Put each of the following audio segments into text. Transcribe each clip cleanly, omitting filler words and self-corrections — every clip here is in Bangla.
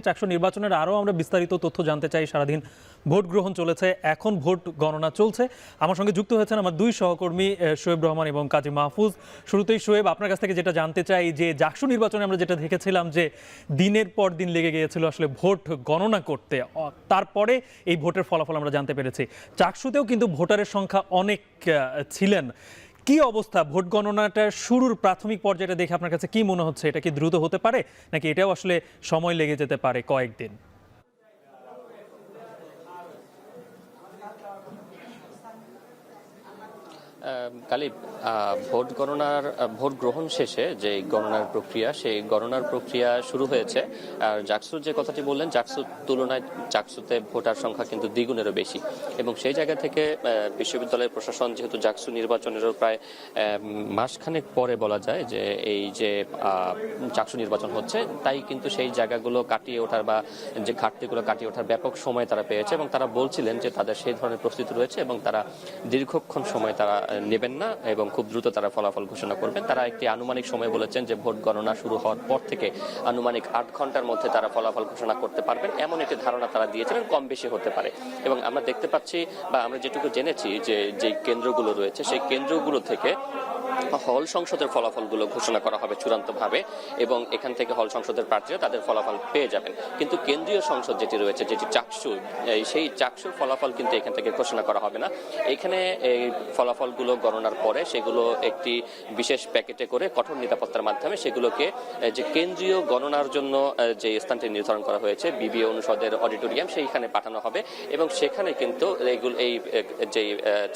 চাকসু নির্বাচনের আরও আমরা বিস্তারিত তথ্য জানতে চাই। সারাদিন ভোট গ্রহণ চলেছে, এখন ভোট গণনা চলছে। আমার সঙ্গে যুক্ত হয়েছেন আমার দুই সহকর্মী শোয়েব রহমান এবং কাজী মাহফুজ। শুরুতেই শোয়েব, আপনার কাছ থেকে যেটা জানতে চাই যে চাকসু নির্বাচনে আমরা যেটা দেখেছিলাম যে দিনের পর দিন লেগে গিয়েছিল আসলে ভোট গণনা করতে, তারপরে এই ভোটের ফলাফল আমরা জানতে পেরেছি। চাকসুতেও কিন্তু ভোটারের সংখ্যা অনেক ছিলেন। কি অবস্থা ভোট গণনাটার শুরুর প্রাথমিক পর্যায়টা দেখে আপনার কাছে কি মনে হচ্ছে? এটা কি দ্রুত হতে পারে নাকি এটাও আসলে সময় লেগে যেতে পারে কয়েকদিন? গালিব, ভোট গ্রহণ শেষে যে গণনার প্রক্রিয়া, সেই গণনার প্রক্রিয়া শুরু হয়েছে। আর জাকসুর যে কথাটি বললেন, জাকসুর তুলনায় চাকসুতে ভোটার সংখ্যা কিন্তু দ্বিগুণেরও বেশি, এবং সেই জায়গা থেকে বিশ্ববিদ্যালয়ের প্রশাসন যেহেতু জাকসু নির্বাচনেরও প্রায় মাসখানেক পরে বলা যায় যে এই যে চাকসু নির্বাচন হচ্ছে, তাই কিন্তু সেই জায়গাগুলো কাটিয়ে ওঠার বা যে ঘাটতিগুলো কাটিয়ে ওঠার ব্যাপক সময় তারা পেয়েছে, এবং তারা বলছিলেন যে তাদের সেই ধরনের প্রস্তুতি রয়েছে এবং তারা দীর্ঘক্ষণ সময় তারা নেবেন না এবং খুব দ্রুত তারা ফলাফল ঘোষণা করবেন। তারা একটি আনুমানিক সময় বলেছেন যে ভোট গণনা শুরু হওয়ার পর থেকে আনুমানিক 8 ঘন্টার মধ্যে তারা ফলাফল ঘোষণা করতে পারবেন, এমন একটি ধারণা তারা দিয়েছিলেন। কম বেশি হতে পারে, এবং আমরা দেখতে পাচ্ছি বা আমরা যেটুকু জেনেছি যে কেন্দ্রগুলো রয়েছে সেই কেন্দ্রগুলো থেকে হল সংসদের ফলাফলগুলো ঘোষণা করা হবে চূড়ান্তভাবে, এবং এখান থেকে হল সংসদের প্রার্থীরা তাদের ফলাফল পেয়ে যাবেন। কিন্তু কেন্দ্রীয় সংসদ যেটি রয়েছে, যেটি চাকসু, সেই চাকসুর ফলাফল কিন্তু এখান থেকে ঘোষণা করা হবে না। এখানে এই ফলাফলগুলো গণনার পরে সেগুলো একটি বিশেষ প্যাকেটে করে কঠোর নিরাপত্তার মাধ্যমে সেগুলোকে যে কেন্দ্রীয় গণনার জন্য যে স্থানটি নির্ধারণ করা হয়েছে বিবিএ অনুষদের অডিটোরিয়াম, সেইখানে পাঠানো হবে, এবং সেখানে কিন্তু এই যে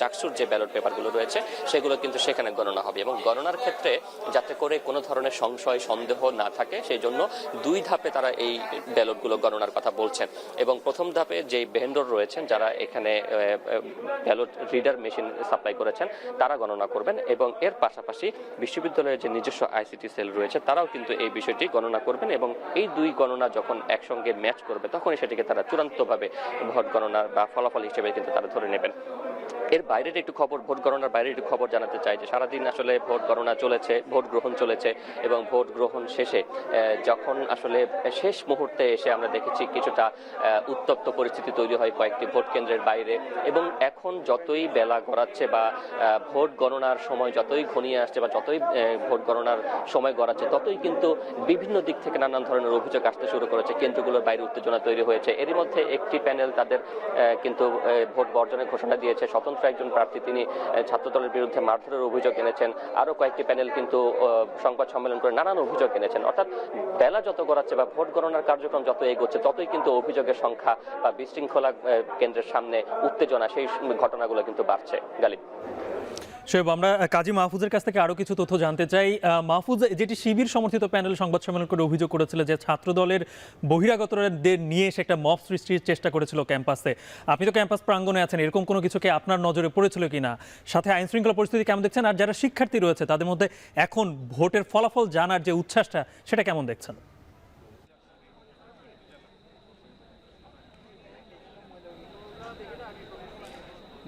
চাকসুর যে ব্যালট পেপারগুলো রয়েছে সেগুলো কিন্তু সেখানে গণনা হবে। এবং গণনার ক্ষেত্রে যাতে করে কোনো ধরনের সংশয় সন্দেহ না থাকে, সেই জন্য 2 ধাপে তারা এই ব্যালটগুলো গণনার কথা বলছেন। এবং প্রথম ধাপে যে ভেন্ডর রয়েছেন, যারা এখানে ব্যালট রিডার মেশিন সাপ্লাই করেছেন, তারা গণনা করবেন, এবং এর পাশাপাশি বিশ্ববিদ্যালয়ের যে নিজস্ব আইসিটি সেল রয়েছে তারাও কিন্তু এই বিষয়টি গণনা করবেন, এবং এই 2 গণনা যখন একসঙ্গে ম্যাচ করবে তখনই সেটিকে তারা চূড়ান্তভাবে ভোট গণনার বা ফলাফল হিসেবে কিন্তু তারা ধরে নেবেন। এর বাইরের একটু খবর, ভোট গণনার বাইরের একটু খবর জানাতে চাই যে সারাদিন আসলে ভোট গণনা চলেছে, ভোট গ্রহণ চলেছে, এবং ভোট গ্রহণ শেষে যখন আসলে শেষ মুহূর্তে এসে আমরা দেখেছি কিছুটা উত্তপ্ত পরিস্থিতি তৈরি হয় কয়েকটি ভোট কেন্দ্রের বাইরে, এবং এখন যতই বেলা গড়াচ্ছে বা ভোট গণনার সময় যতই ঘনিয়ে আসছে বা যতই ভোট গণনার সময় গড়াচ্ছে, ততই কিন্তু বিভিন্ন দিক থেকে নানান ধরনের অভিযোগ আসতে শুরু করেছে। কেন্দ্রগুলোর বাইরে উত্তেজনা তৈরি হয়েছে। এরই মধ্যে একটি প্যানেল তাদের কিন্তু ভোট বর্জনের ঘোষণা দিয়েছে। স্বতন্ত্র একজন প্রার্থী তিনি ছাত্রদলের বিরুদ্ধে মারধরের অভিযোগ এনেছেন। আরো কয়েকটি প্যানেল কিন্তু সংবাদ সম্মেলন করে নানান অভিযোগ এনেছেন। অর্থাৎ বেলা যত গড়াচ্ছে বা ভোট গণনার কার্যক্রম যত এগোচ্ছে, ততই কিন্তু অভিযোগের সংখ্যা বা বিশৃঙ্খলা কেন্দ্রের সামনে উত্তেজনা, সেই ঘটনাগুলো কিন্তু বাড়ছে। গালিব, শোয়েব, আমরা কাজী মাহফুজের কাছ থেকে আরো কিছু তথ্য জানতে চাই। মাহফুজ, যেটি শিবির সমর্থিত প্যানেল সংবাদ সম্মেলন করে অভিযোগ করেছিল যে ছাত্র দলের বহিরাগতদের নিয়ে এসে একটা মব সৃষ্টির চেষ্টা করেছিল ক্যাম্পাসে। আপনি তো ক্যাম্পাস প্রাঙ্গণে আছেন, এরকম কোনো কিছুকে আপনার নজরে পড়েছিল কিনা? সাথে আইন শৃঙ্খলা পরিস্থিতি কেমন দেখছেন? আর যারা শিক্ষার্থী রয়েছে তাদের মধ্যে এখন ভোটের ফলাফল জানার যে উচ্ছ্বাসটা, সেটা কেমন দেখছেন?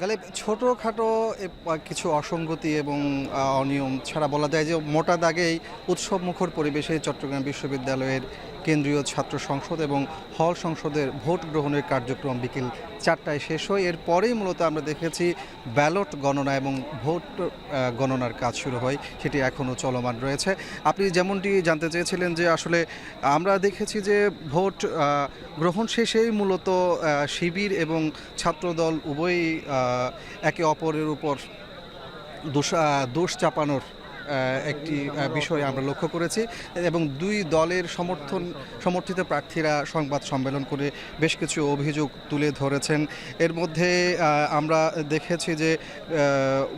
গালিব, ছোটোখাটো কিছু অসঙ্গতি এবং অনিয়ম ছাড়া বলা যায় যে মোটা দাগেই উৎসব মুখর পরিবেশে চট্টগ্রাম বিশ্ববিদ্যালয়ের কেন্দ্রীয় ছাত্র সংসদ এবং হল সংসদের ভোট গ্রহণের কার্যক্রম বিকেল 4টায় শেষ হয়। এরপরেই মূলত আমরা দেখেছি ব্যালট গণনা এবং ভোট গণনার কাজ শুরু হয়, সেটি এখনও চলমান রয়েছে। আপনি যেমনটি জানতে চেয়েছিলেন যে আসলে আমরা দেখেছি যে ভোট গ্রহণ শেষেই মূলত শিবির এবং ছাত্রদল উভয়ই একে অপরের উপর দোষ চাপানোর একটি বিষয় আমরা লক্ষ্য করেছি, এবং 2 দলের সমর্থিত প্রার্থীরা সংবাদ সম্মেলন করে বেশ কিছু অভিযোগ তুলে ধরেছেন। এর মধ্যে আমরা দেখেছি যে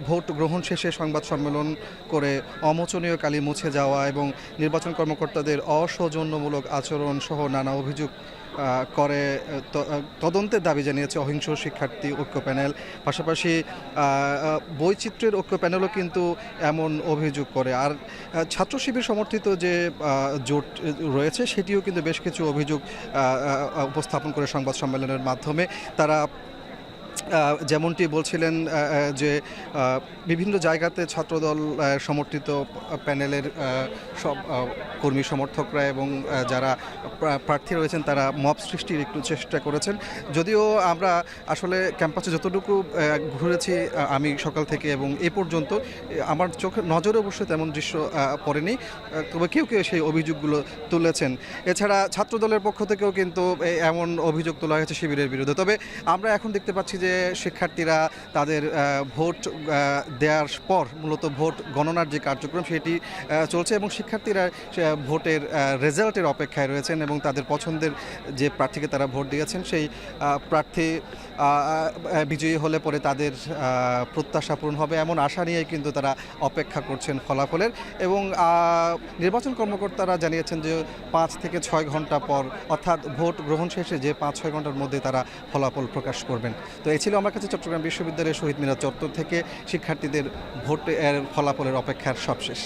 ভোট গ্রহণ শেষে সংবাদ সম্মেলন করে অমোচনীয় কালি মুছে যাওয়া এবং নির্বাচন কর্মকর্তাদের অসৌজন্যমূলক আচরণ সহ নানা অভিযোগ করে তদন্তের দাবি জানিয়েছে অহিংস শিক্ষার্থী ঐক্য প্যানেল। পাশাপাশি বৈচিত্র্যের ঐক্য প্যানেলও কিন্তু এমন অভিযোগ করে। আর ছাত্র শিবির সমর্থিত যে জোট রয়েছে সেটিও কিন্তু বেশ কিছু অভিযোগ উপস্থাপন করে সংবাদ সম্মেলনের মাধ্যমে। তারা যেমনটি বলছিলেন যে বিভিন্ন জায়গাতে ছাত্রদল সমর্থিত প্যানেলের সব কর্মী সমর্থকরা এবং যারা প্রার্থী রয়েছেন তারা মব সৃষ্টির একটু চেষ্টা করেছেন। যদিও আমরা আসলে ক্যাম্পাসে যতটুকু ঘুরেছি আমি সকাল থেকে এবং এ পর্যন্ত আমার চোখে নজরে অবশ্যই তেমন দৃশ্য পড়েনি, তবে কেউ কেউ সেই অভিযোগগুলো তুলেছেন। এছাড়া ছাত্রদলের পক্ষ থেকেও কিন্তু এমন অভিযোগ তোলা হয়েছে শিবিরের বিরুদ্ধে। তবে আমরা এখন দেখতে পাচ্ছি যে শিক্ষার্থীরা তাদের ভোট দেওয়ার পর মূলত ভোট গণনার যে কার্যক্রম সেটি চলছে এবং শিক্ষার্থীরা ভোটের রেজাল্টের অপেক্ষায় রয়েছেন এবং তাদের পছন্দের যে প্রার্থীকে তারা ভোট দিয়েছেন সেই প্রার্থী বিজয়ী হলে পরে তাদের প্রত্যাশা পূরণ হবে এমন আশা নিয়ে কিন্তু তারা অপেক্ষা করছেন ফলাফলের। এবং নির্বাচন কর্মকর্তারা জানিয়েছেন যে 5 থেকে 6 ঘন্টা পর অর্থাৎ ভোট গ্রহণ শেষে যে 5-6 ঘন্টার মধ্যে তারা ফলাফল প্রকাশ করবেন। তো এই ছিল আমার কাছে চট্টগ্রাম বিশ্ববিদ্যালয়ের শহীদ মিনার চত্বর থেকে শিক্ষার্থীদের ভোটের ফলাফলের অপেক্ষার সবশেষ।